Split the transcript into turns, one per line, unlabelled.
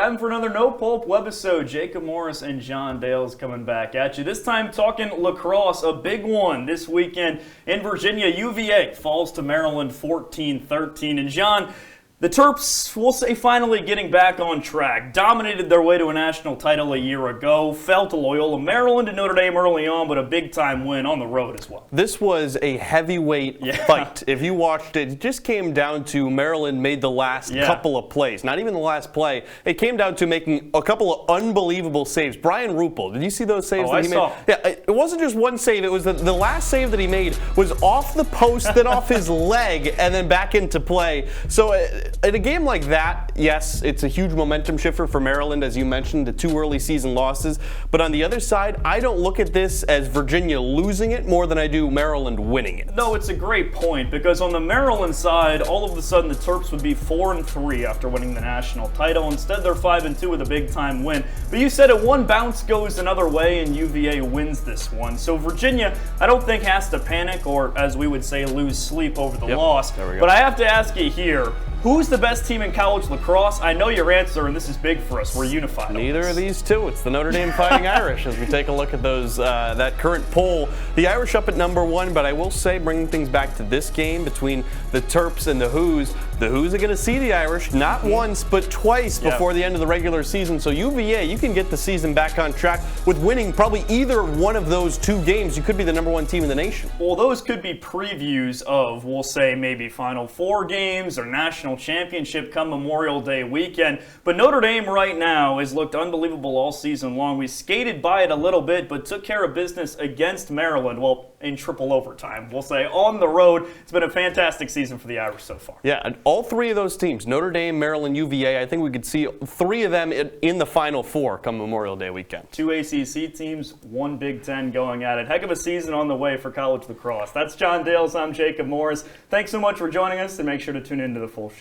Time for another No Pulp Webisode. Jacob Morris and John Dale's coming back at you. This time talking lacrosse, a big one this weekend in Virginia. UVA falls to Maryland 14-13. And John, the Terps, we'll say, finally getting back on track. Dominated their way to a national title a year ago. Fell to Loyola Maryland and Notre Dame early on, but a big-time win on the road as well.
This was a heavyweight fight. If you watched it, it just came down to Maryland made the last couple of plays. Not even the last play. It came down to making a couple of unbelievable saves. Brian Ruppel, did you see those saves that he made? Yeah, it wasn't just one save. It was the last save that he made was off the post, then off his leg, and then back into play. So in a game like that, yes, it's a huge momentum shifter for Maryland, as you mentioned, the 2 early season losses. But on the other side, I don't look at this as Virginia losing it more than I do Maryland winning it.
No, it's a great point, because on the Maryland side, all of a sudden the Terps would be 4-3 after winning the national title. Instead, they're 5-2 with a big-time win. But you said it, one bounce goes another way, and UVA wins this one. So Virginia, I don't think has to panic or, as we would say, lose sleep over the loss. But I have to ask you here, who's the best team in college lacrosse? I know your answer, and this is big for us. We're unified.
Neither of these two. It's the Notre Dame Fighting Irish as we take a look at those that current poll. The Irish up at #1, but I will say, bringing things back to this game between the Terps and the Hoos are going to see the Irish not once but twice before the end of the regular season. So UVA, you can get the season back on track with winning probably either one of those 2 games. You could be the #1 team in the nation.
Well, those could be previews of, we'll say, maybe Final Four games or national championship come Memorial Day weekend. But Notre Dame right now has looked unbelievable all season long. We skated by it a little bit, but took care of business against Maryland, well, in triple overtime. We'll say on the road. It's been a fantastic season for the Irish so far.
Yeah, and all 3 of those teams, Notre Dame, Maryland, UVA, I think we could see 3 of them in the Final Four come Memorial Day weekend.
2 ACC teams, 1 Big Ten going at it. Heck of a season on the way for college lacrosse. That's John Dales. I'm Jacob Morris. Thanks so much for joining us, and make sure to tune into the full show.